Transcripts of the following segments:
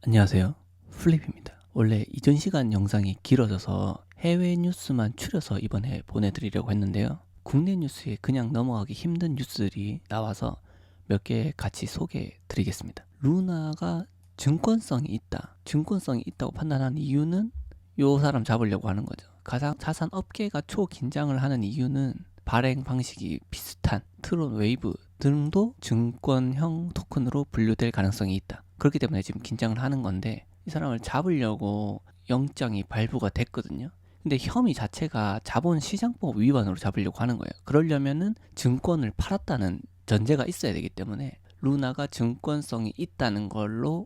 안녕하세요. 플립입니다. 원래 이전 시간 영상이 길어져서 해외 뉴스만 추려서 이번에 보내드리려고 했는데요. 국내 뉴스에 그냥 넘어가기 힘든 뉴스들이 나와서 몇 개 같이 소개해 드리겠습니다. 루나가 증권성이 있다. 증권성이 있다고 판단한 이유는 요 사람 잡으려고 하는 거죠. 가상 자산 업계가 초긴장을 하는 이유는 발행 방식이 비슷한 트론 웨이브 등도 증권형 토큰으로 분류될 가능성이 있다. 그렇기 때문에 지금 긴장을 하는 건데, 이 사람을 잡으려고 영장이 발부가 됐거든요. 근데 혐의 자체가 자본시장법 위반으로 잡으려고 하는 거예요. 그러려면은 증권을 팔았다는 전제가 있어야 되기 때문에 루나가 증권성이 있다는 걸로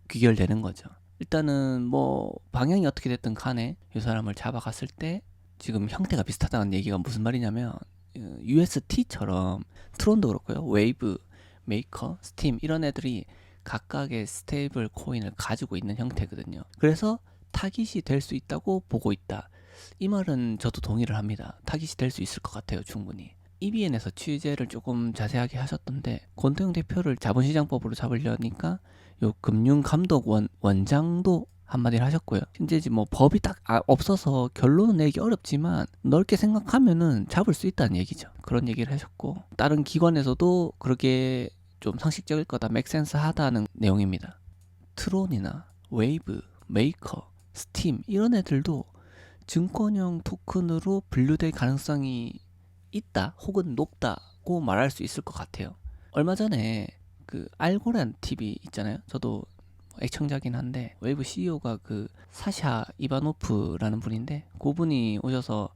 귀결되는 거죠. 일단은 뭐 방향이 어떻게 됐든 간에 이 사람을 잡아갔을 때 지금 형태가 비슷하다는 얘기가 무슨 말이냐면, UST처럼 트론도 그렇고요, 웨이브, 메이커, 스팀 이런 애들이 각각의 스테이블 코인을 가지고 있는 형태거든요. 그래서 타깃이 될 수 있다고 보고 있다. 이 말은 저도 동의를 합니다. 타깃이 될 수 있을 것 같아요, 충분히. EBN에서 취재를 조금 자세하게 하셨던데, 권태용 대표를 자본시장법으로 잡으려니까 요 금융감독원 원장도 한마디를 하셨고요. 현재 뭐 법이 딱 없어서 결론은 내기 어렵지만 넓게 생각하면은 잡을 수 있다는 얘기죠. 그런 얘기를 하셨고, 다른 기관에서도 그렇게 좀 상식적일 거다, 맥센스 하다는 내용입니다. 트론이나 웨이브, 메이커, 스팀 이런 애들도 증권형 토큰으로 분류될 가능성이 있다 혹은 높다고 말할 수 있을 것 같아요. 얼마 전에 그 알고란 TV 있잖아요. 저도 애청자긴 한데, 웨이브 CEO가 그 사샤 이바노프라는 분인데, 그분이 오셔서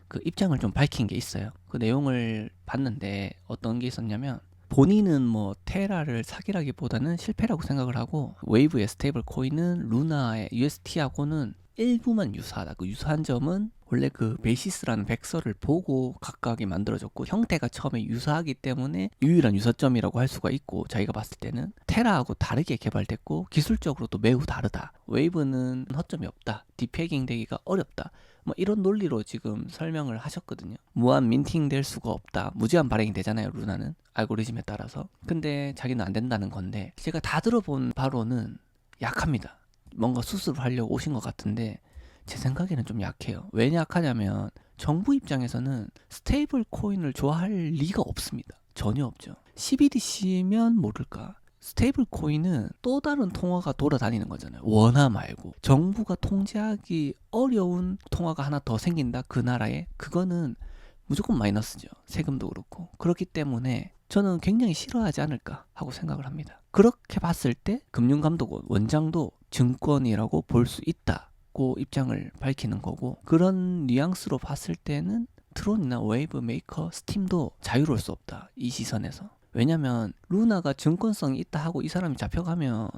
그 입장을 좀 밝힌 게 있어요. 그 내용을 봤는데 어떤 게 있었냐면, 본인은 뭐 테라를 사기라기보다는 실패라고 생각을 하고, 웨이브의 스테이블 코인은 루나의 UST하고는 일부만 유사하다. 그 유사한 점은 원래 그 베이시스라는 백서를 보고 각각이 만들어졌고, 형태가 처음에 유사하기 때문에 유일한 유사점이라고 할 수가 있고, 자기가 봤을 때는 테라하고 다르게 개발됐고 기술적으로도 매우 다르다. 웨이브는 허점이 없다. 디패깅 되기가 어렵다. 뭐 이런 논리로 지금 설명을 하셨거든요. 무한 민팅 될 수가 없다. 무제한 발행이 되잖아요, 루나는 알고리즘에 따라서. 근데 자기는 안 된다는 건데, 제가 다 들어본 바로는 약합니다. 뭔가 수습을 하려고 오신 것 같은데 제 생각에는 좀 약해요. 왜 약하냐면, 정부 입장에서는 스테이블 코인을 좋아할 리가 없습니다. 전혀 없죠. CBDC면 모를까, 스테이블 코인은 또 다른 통화가 돌아다니는 거잖아요. 원화 말고 정부가 통제하기 어려운 통화가 하나 더 생긴다, 그 나라에. 그거는 무조건 마이너스죠. 세금도 그렇고. 그렇기 때문에 저는 굉장히 싫어하지 않을까 하고 생각을 합니다. 그렇게 봤을 때 금융감독원 원장도 증권이라고 볼 수 있다고 입장을 밝히는 거고, 그런 뉘앙스로 봤을 때는 트론이나 웨이브, 메이커, 스팀도 자유로울 수 없다, 이 시선에서. 왜냐면 루나가 증권성이 있다 하고 이 사람이 잡혀가면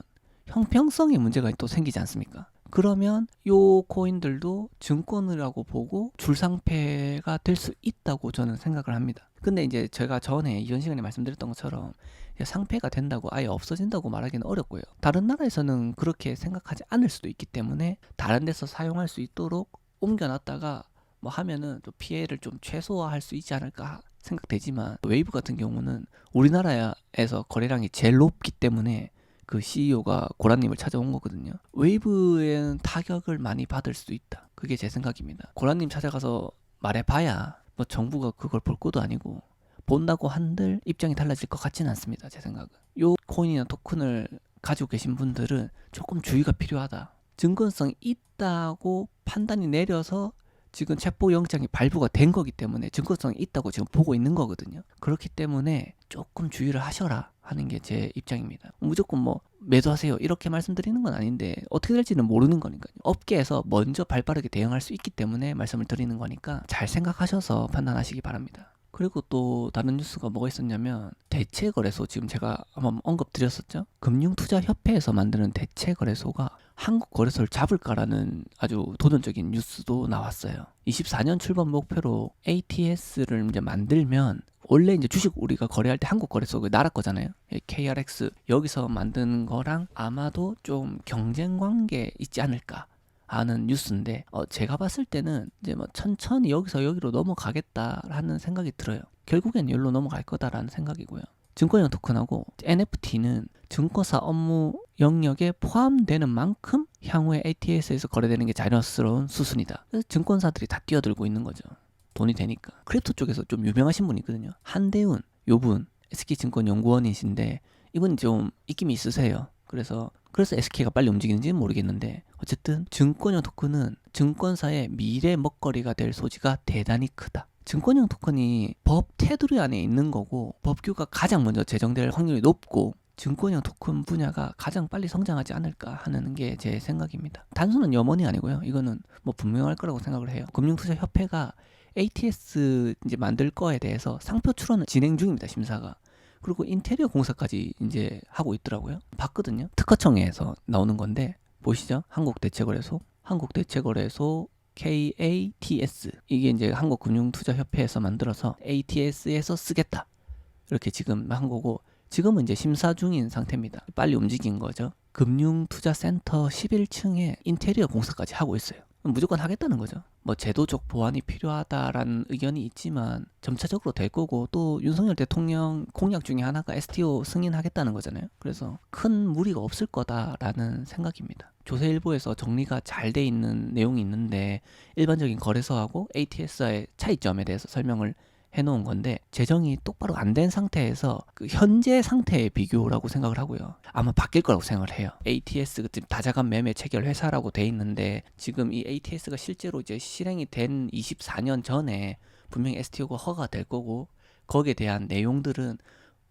형평성의 문제가 또 생기지 않습니까? 그러면 요 코인들도 증권이라고 보고 줄상패가 될 수 있다고 저는 생각을 합니다. 근데 이제 제가 전에 이전 시간에 말씀드렸던 것처럼 상패가 된다고 아예 없어진다고 말하기는 어렵고요. 다른 나라에서는 그렇게 생각하지 않을 수도 있기 때문에 다른 데서 사용할 수 있도록 옮겨놨다가 뭐 하면은 또 피해를 좀 최소화할 수 있지 않을까 생각되지만, 웨이브 같은 경우는 우리나라에서 거래량이 제일 높기 때문에 그 CEO가 고라님을 찾아온 거거든요. 웨이브에는 타격을 많이 받을 수도 있다. 그게 제 생각입니다. 고라님 찾아가서 말해봐야 뭐 정부가 그걸 볼 것도 아니고, 본다고 한들 입장이 달라질 것 같지는 않습니다, 제 생각은. 요 코인이나 토큰을 가지고 계신 분들은 조금 주의가 필요하다. 증권성이 있다고 판단이 내려서 지금 체포영장이 발부가 된 거기 때문에 증권성이 있다고 지금 보고 있는 거거든요. 그렇기 때문에 조금 주의를 하셔라 하는 게 제 입장입니다. 무조건 뭐 매도하세요 이렇게 말씀드리는 건 아닌데, 어떻게 될지는 모르는 거니까요. 업계에서 먼저 발빠르게 대응할 수 있기 때문에 말씀을 드리는 거니까 잘 생각하셔서 판단하시기 바랍니다. 그리고 또 다른 뉴스가 뭐가 있었냐면, 대체거래소, 지금 제가 한번 언급드렸었죠. 금융투자협회에서 만드는 대체거래소가 한국 거래소를 잡을까라는 아주 도전적인 뉴스도 나왔어요. 24년 출범 목표로 ATS를 이제 만들면, 원래 이제 주식 우리가 거래할 때 한국 거래소 그 나라 거잖아요. KRX 여기서 만드는 거랑 아마도 좀 경쟁 관계 있지 않을까 하는 뉴스인데, 제가 봤을 때는 이제 뭐 천천히 여기서 여기로 넘어가겠다라는 생각이 들어요. 결국엔 여기로 넘어갈 거다라는 생각이고요. 증권형 토큰하고 NFT는 증권사 업무 영역에 포함되는 만큼 향후에 ATS에서 거래되는 게 자연스러운 수순이다. 그래서 증권사들이 다 뛰어들고 있는 거죠. 돈이 되니까. 크립토 쪽에서 좀 유명하신 분이 있거든요. 한대훈 요분 SK증권연구원이신데 이분이 좀 입김이 있으세요. 그래서 SK가 빨리 움직이는지는 모르겠는데 어쨌든 증권형 토큰은 증권사의 미래 먹거리가 될 소지가 대단히 크다. 증권형 토큰이 법 테두리 안에 있는 거고 법규가 가장 먼저 제정될 확률이 높고 증권형 토큰 분야가 가장 빨리 성장하지 않을까 하는 게 제 생각입니다. 단순한 염원이 아니고요. 이거는 뭐 분명할 거라고 생각을 해요. 금융투자협회가 ATS 이제 만들 거에 대해서 상표 출원을 진행 중입니다. 심사가. 그리고 인테리어 공사까지 이제 하고 있더라고요. 봤거든요. 특허청에서 나오는 건데 보시죠. 한국대체거래소 KATS 이게 이제 한국금융투자협회에서 만들어서 ATS에서 쓰겠다. 이렇게 지금 한 거고 지금은 이제 심사 중인 상태입니다. 빨리 움직인 거죠. 금융투자센터 11층에 인테리어 공사까지 하고 있어요. 무조건 하겠다는 거죠. 뭐 제도적 보완이 필요하다라는 의견이 있지만 점차적으로 될 거고 또 윤석열 대통령 공약 중에 하나가 STO 승인하겠다는 거잖아요. 그래서 큰 무리가 없을 거다라는 생각입니다. 조세일보에서 정리가 잘 돼 있는 내용이 있는데 일반적인 거래소하고 ATS의 차이점에 대해서 설명을 해놓은 건데 재정이 똑바로 안 된 상태에서 그 현재 상태의 비교라고 생각을 하고요. 아마 바뀔 거라고 생각을 해요. ATS 그 다자간 매매 체결 회사라고 돼 있는데 지금 이 ATS가 실제로 이제 실행이 된 24년 전에 분명히 STO가 허가가 될 거고 거기에 대한 내용들은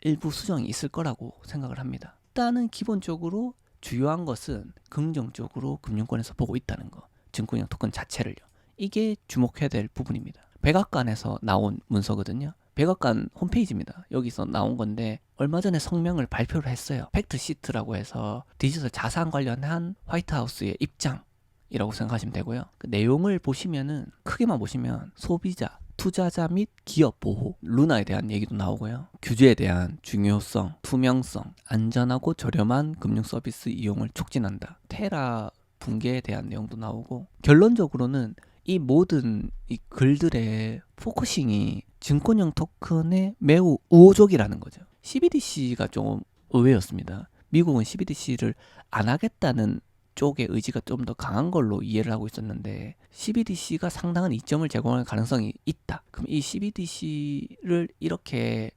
일부 수정이 있을 거라고 생각을 합니다. 일단은 기본적으로 주요한 것은 긍정적으로 금융권에서 보고 있다는 거. 증권형 토큰 자체를요. 이게 주목해야 될 부분입니다. 백악관에서 나온 문서거든요. 백악관 홈페이지입니다. 여기서 나온 건데 얼마 전에 성명을 발표를 했어요. 팩트시트라고 해서 디지털 자산 관련한 화이트하우스의 입장이라고 생각하시면 되고요. 그 내용을 보시면은 크게만 보시면 소비자, 투자자 및 기업 보호, 루나에 대한 얘기도 나오고요. 규제에 대한 중요성, 투명성, 안전하고 저렴한 금융 서비스 이용을 촉진한다. 테라 붕괴에 대한 내용도 나오고 결론적으로는 이 모든 이 글들의 포커싱이 증권형 토큰에 매우 우호적이라는 거죠. CBDC가 좀 의외였습니다. 미국은 CBDC를 안 하겠다는 쪽의 의지가 좀 더 강한 걸로 이해를 하고 있었는데 CBDC가 상당한 이점을 제공할 가능성이 있다. 그럼 이 CBDC를 이렇게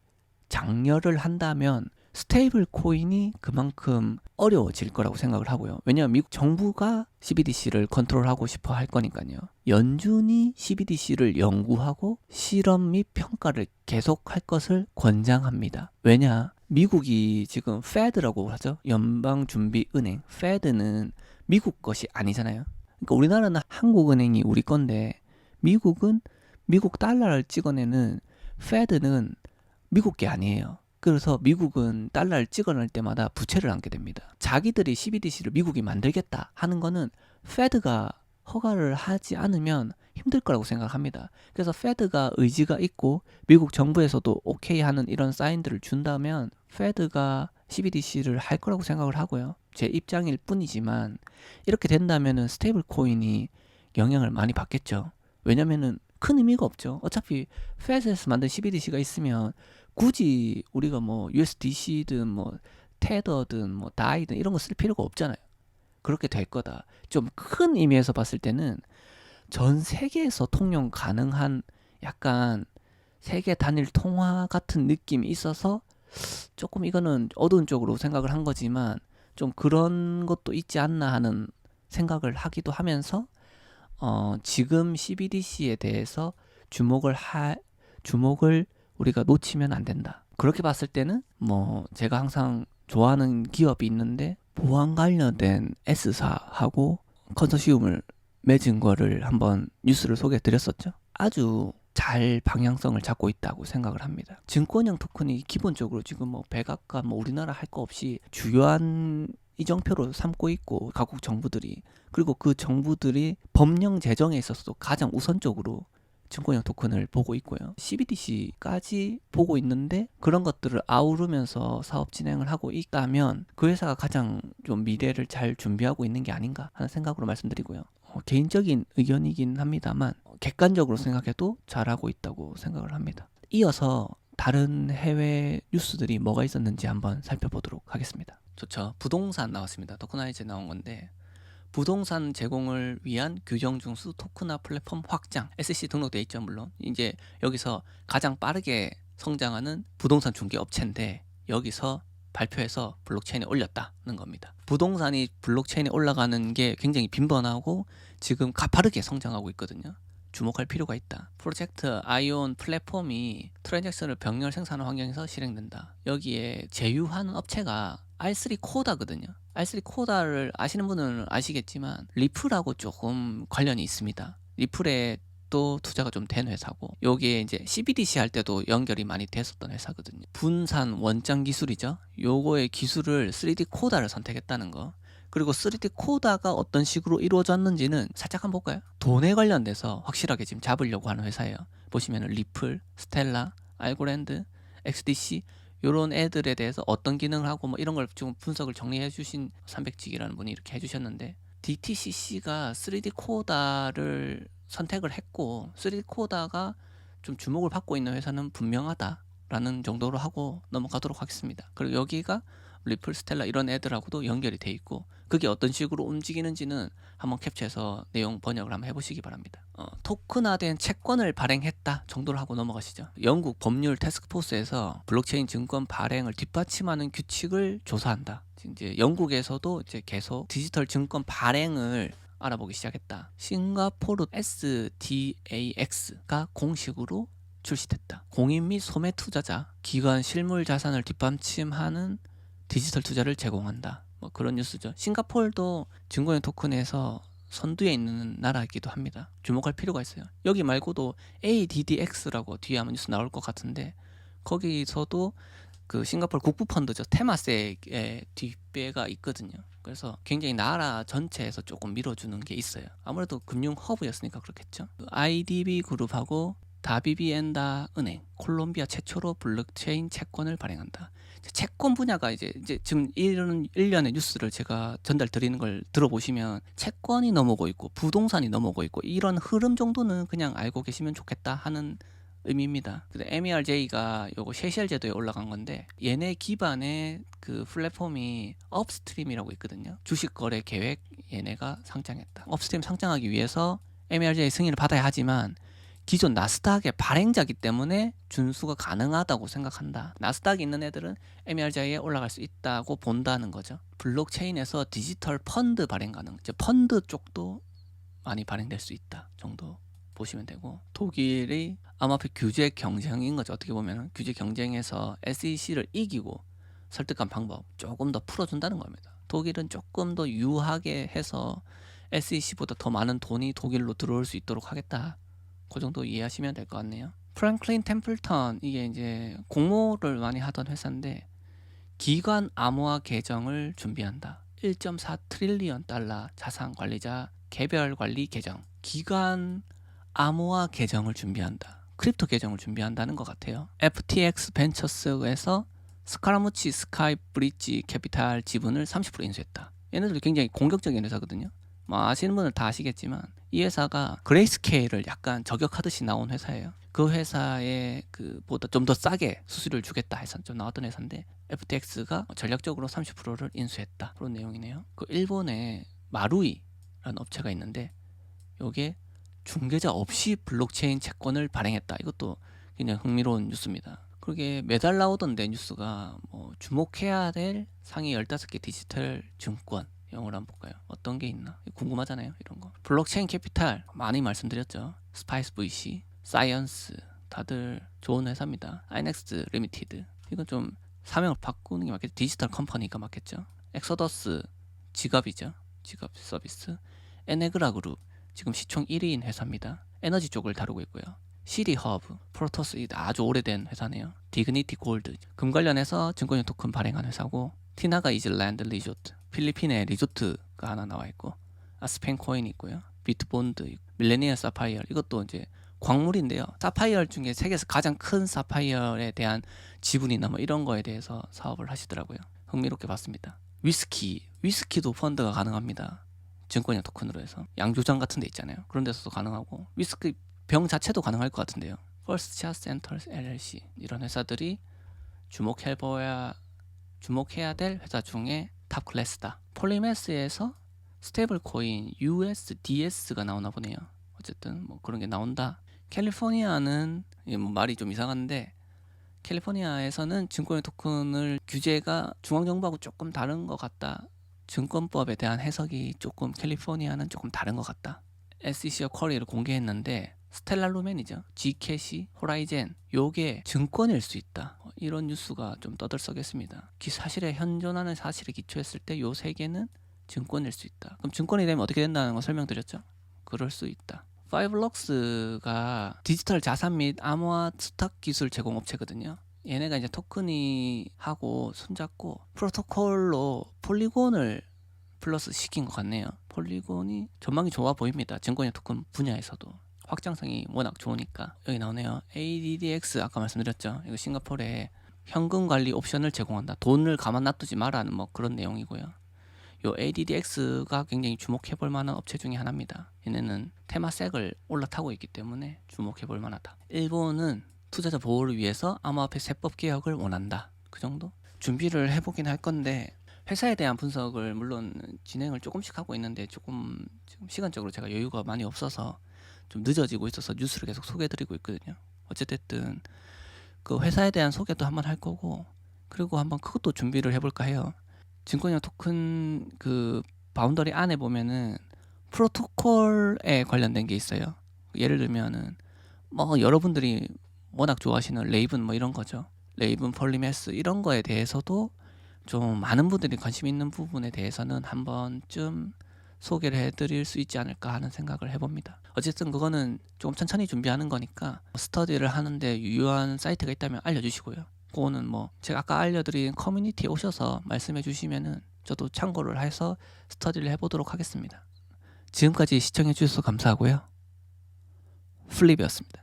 장려를 한다면 스테이블 코인이 그만큼 어려워질 거라고 생각을 하고요. 왜냐하면 미국 정부가 CBDC를 컨트롤하고 싶어 할 거니까요. 연준이 CBDC를 연구하고 실험 및 평가를 계속할 것을 권장합니다. 왜냐? 미국이 지금 Fed라고 하죠. 연방준비은행. Fed는 미국 것이 아니잖아요. 그러니까 우리나라는 한국은행이 우리 건데 미국은 미국 달러를 찍어내는 Fed는 미국 게 아니에요. 그래서 미국은 달러를 찍어낼 때마다 부채를 안게 됩니다. 자기들이 CBDC를 미국이 만들겠다 하는 거는 페드가 허가를 하지 않으면 힘들 거라고 생각합니다. 그래서 페드가 의지가 있고 미국 정부에서도 오케이 하는 이런 사인들을 준다면 페드가 CBDC를 할 거라고 생각을 하고요. 제 입장일 뿐이지만 이렇게 된다면은 스테이블 코인이 영향을 많이 받겠죠. 왜냐면은 큰 의미가 없죠. 어차피 페드에서 만든 CBDC가 있으면 굳이 우리가 뭐 USDC든 뭐 테더든 뭐 다이든 이런 거 쓸 필요가 없잖아요. 그렇게 될 거다. 좀 큰 의미에서 봤을 때는 전 세계에서 통용 가능한 약간 세계 단일 통화 같은 느낌이 있어서 조금 이거는 어두운 쪽으로 생각을 한 거지만 좀 그런 것도 있지 않나 하는 생각을 하기도 하면서 지금 CBDC에 대해서 주목을 우리가 놓치면 안 된다. 그렇게 봤을 때는 뭐 제가 항상 좋아하는 기업이 있는데 보안 관련된 S사하고 컨소시움을 맺은 거를 한번 뉴스를 소개해 드렸었죠. 아주 잘 방향성을 잡고 있다고 생각을 합니다. 증권형 토큰이 기본적으로 지금 뭐 백악관 뭐 우리나라 할 거 없이 주요한 이정표로 삼고 있고 각국 정부들이 그리고 그 정부들이 법령 제정에 있어서도 가장 우선적으로 증권형 토큰을 보고 있고요. CBDC까지 보고 있는데 그런 것들을 아우르면서 사업 진행을 하고 있다면 그 회사가 가장 좀 미래를 잘 준비하고 있는 게 아닌가 하는 생각으로 말씀드리고요. 개인적인 의견이긴 합니다만 객관적으로 생각해도 잘하고 있다고 생각을 합니다. 이어서 다른 해외 뉴스들이 뭐가 있었는지 한번 살펴보도록 하겠습니다. 좋죠. 부동산 나왔습니다. 토크나이즈 나온 건데 부동산 제공을 위한 규정 중수 토크나 플랫폼 확장 SEC 등록돼 있죠. 물론 이제 여기서 가장 빠르게 성장하는 부동산 중개 업체인데 여기서 발표해서 블록체인에 올렸다는 겁니다. 부동산이 블록체인에 올라가는 게 굉장히 빈번하고 지금 가파르게 성장하고 있거든요. 주목할 필요가 있다. 프로젝트 아이온 플랫폼이 트랜잭션을 병렬 생산 환경에서 실행된다. 여기에 제휴하는 업체가 R3 코다거든요. R3 코다를 아시는 분은 아시겠지만 리플하고 조금 관련이 있습니다. 리플에 또 투자가 좀 된 회사고 여기에 이제 CBDC 할 때도 연결이 많이 됐었던 회사거든요. 분산 원장 기술이죠. 요거의 기술을 3D 코다를 선택했다는 거. 그리고 3D 코다가 어떤 식으로 이루어졌는지는 살짝 한번 볼까요? 돈에 관련돼서 확실하게 지금 잡으려고 하는 회사예요. 보시면은 리플, 스텔라, 알고랜드, XDC 요런 애들에 대해서 어떤 기능을 하고 뭐 이런 걸 좀 분석을 정리해 주신 300직이라는 분이 이렇게 해주셨는데 DTCC가 3D 코다를 선택을 했고 3D 코다가 좀 주목을 받고 있는 회사는 분명하다라는 정도로 하고 넘어가도록 하겠습니다. 그리고 여기가 리플, 스텔라 이런 애들하고도 연결이 돼 있고 그게 어떤 식으로 움직이는지는 한번 캡처해서 내용 번역을 한번 해보시기 바랍니다. 토큰화된 채권을 발행했다 정도로 하고 넘어가시죠. 영국 법률 태스크포스에서 블록체인 증권 발행을 뒷받침하는 규칙을 조사한다. 이제 영국에서도 이제 계속 디지털 증권 발행을 알아보기 시작했다. 싱가포르 SDAX가 공식으로 출시됐다. 공인 및 소매 투자자, 기관 실물 자산을 뒷받침하는 디지털 투자를 제공한다. 뭐 그런 뉴스죠. 싱가포르도 증권의 토큰에서 선두에 있는 나라이기도 합니다. 주목할 필요가 있어요. 여기 말고도 ADDX라고 뒤에 아마 뉴스 나올 것 같은데 거기서도 그 싱가포르 국부 펀드죠. 테마섹의 뒷배가 있거든요. 그래서 굉장히 나라 전체에서 조금 밀어주는 게 있어요. 아무래도 금융 허브였으니까 그렇겠죠. IDB 그룹하고 다비비엔다 은행, 콜롬비아 최초로 블록체인 채권을 발행한다. 채권 분야가 이제 지금 이런 일련의 뉴스를 제가 전달 드리는 걸 들어보시면 채권이 넘어오고 있고 부동산이 넘어오고 있고 이런 흐름 정도는 그냥 알고 계시면 좋겠다 하는 의미입니다. MERJ가 요거 셰시엘 제도에 올라간 건데 얘네 기반의 그 플랫폼이 업스트림이라고 있거든요. 주식 거래 계획 얘네가 상장했다. 업스트림 상장하기 위해서 MERJ 승인을 받아야 하지만 기존 나스닥의 발행자기 때문에 준수가 가능하다고 생각한다. 나스닥이 있는 애들은 MERJ에 올라갈 수 있다고 본다는 거죠. 블록체인에서 디지털 펀드 발행 가능. 이제 펀드 쪽도 많이 발행될 수 있다 정도 보시면 되고 독일이 암호화폐 규제 경쟁인 거죠. 어떻게 보면 규제 경쟁에서 SEC를 이기고 설득한 방법 조금 더 풀어준다는 겁니다. 독일은 조금 더 유하게 해서 SEC보다 더 많은 돈이 독일로 들어올 수 있도록 하겠다. 그 정도 이해하시면 될 것 같네요. 프랭클린 템플턴 이게 이제 공모를 많이 하던 회사인데 기관 암호화 계정을 준비한다. 1.4 트릴리언 달러 자산 관리자 개별 관리 계정. 기관 암호화 계정을 준비한다. 크립토 계정을 준비한다는 것 같아요. FTX 벤처스에서 스카라무치 스카이 브릿지 캐피탈 지분을 30% 인수했다. 얘네들도 굉장히 공격적인 회사거든요. 뭐 아시는 분은 다 아시겠지만 이 회사가 그레이스케일을 약간 저격하듯이 나온 회사예요. 그 회사의 그보다 좀 더 싸게 수수료를 주겠다 해서 좀 나왔던 회사인데 FTX가 전략적으로 30%를 인수했다. 그런 내용이네요. 그 일본에 마루이라는 업체가 있는데 요게 중개자 없이 블록체인 채권을 발행했다. 이것도 굉장히 흥미로운 뉴스입니다. 그게 매달 나오던데 뉴스가 뭐 주목해야 될 상위 15개 디지털 증권 영어로 한번 볼까요? 어떤 게 있나? 궁금하잖아요. 이런 거. 블록체인 캐피탈 많이 말씀드렸죠. 스파이스 VC, 사이언스 다들 좋은 회사입니다. 아이넥스 리미티드 이건 좀 사명을 바꾸는 게 맞겠죠. 디지털 컴퍼니가 맞겠죠. 엑소더스 지갑이죠. 지갑 서비스. 에네그라 그룹 지금 시총 1위인 회사입니다. 에너지 쪽을 다루고 있고요. 시리허브, 프로토스 아주 오래된 회사네요. 디그니티 골드 금 관련해서 증권형 토큰 발행한 회사고 티나가 이즐랜드 리조트 필리핀에 리조트가 하나 나와 있고 아스펜 코인 있고요. 비트본드, 밀레니얼 사파이어 이것도 이제 광물인데요. 사파이어 중에 세계에서 가장 큰 사파이어에 대한 지분이나 뭐 이런 거에 대해서 사업을 하시더라고요. 흥미롭게 봤습니다. 위스키도 펀드가 가능합니다. 증권형 토큰으로 해서 양조장 같은 데 있잖아요. 그런 데서도 가능하고 위스키 병 자체도 가능할 것 같은데요. 퍼스트 샷 센터스 LLC 이런 회사들이 주목해봐야 주목해야 될 회사 중에 탑 클래스다. 폴리매스에서 스테이블 코인 USDS가 나오나 보네요. 어쨌든 뭐 그런 게 나온다. 캘리포니아는 뭐 말이 좀 이상한데 캘리포니아에서는 증권의 토큰을 규제가 중앙정부하고 조금 다른 것 같다. 증권법에 대한 해석이 조금 캘리포니아는 조금 다른 것 같다. SEC가 쿼리를 공개했는데 스텔라 루멘이죠. G캐시, 호라이젠 요게 증권일 수 있다. 이런 뉴스가 좀 떠들썩했습니다. 사실에 현존하는 사실에 기초했을 때 요 세 개는 증권일 수 있다. 그럼 증권이 되면 어떻게 된다는 거 설명드렸죠? 그럴 수 있다. 파이블럭스가 디지털 자산 및 암호화 스탁 기술 제공 업체거든요. 얘네가 이제 토큰이 하고 손잡고 프로토콜로 폴리곤을 플러스 시킨 것 같네요. 폴리곤이 전망이 좋아 보입니다. 증권의 토큰 분야에서도 확장성이 워낙 좋으니까. 여기 나오네요. ADDX 아까 말씀드렸죠. 이거 싱가포르에 현금 관리 옵션을 제공한다. 돈을 가만 놔두지 마라는 뭐 그런 내용이고요. 요 ADDX가 굉장히 주목해볼 만한 업체 중에 하나입니다. 얘네는 테마색을 올라타고 있기 때문에 주목해볼 만하다. 일본은 투자자 보호를 위해서 암호화폐 세법 개혁을 원한다. 그 정도? 준비를 해보긴 할 건데 회사에 대한 분석을 물론 진행을 조금씩 하고 있는데 조금 지금 시간적으로 제가 여유가 많이 없어서 좀 늦어지고 있어서 뉴스를 계속 소개해드리고 있거든요. 어쨌든 그 회사에 대한 소개도 한번 할 거고 그리고 한번 그것도 준비를 해볼까 해요. 증권형 토큰 그 바운더리 안에 보면은 프로토콜에 관련된 게 있어요. 예를 들면은 뭐 여러분들이 워낙 좋아하시는 레이븐 뭐 이런 거죠. 레이븐 폴리매스 이런 거에 대해서도 좀 많은 분들이 관심 있는 부분에 대해서는 한 번쯤 소개를 해드릴 수 있지 않을까 하는 생각을 해봅니다. 어쨌든 그거는 조금 천천히 준비하는 거니까 스터디를 하는데 유효한 사이트가 있다면 알려주시고요. 그거는 뭐 제가 아까 알려드린 커뮤니티에 오셔서 말씀해 주시면은 저도 참고를 해서 스터디를 해보도록 하겠습니다. 지금까지 시청해 주셔서 감사하고요. 플립이었습니다.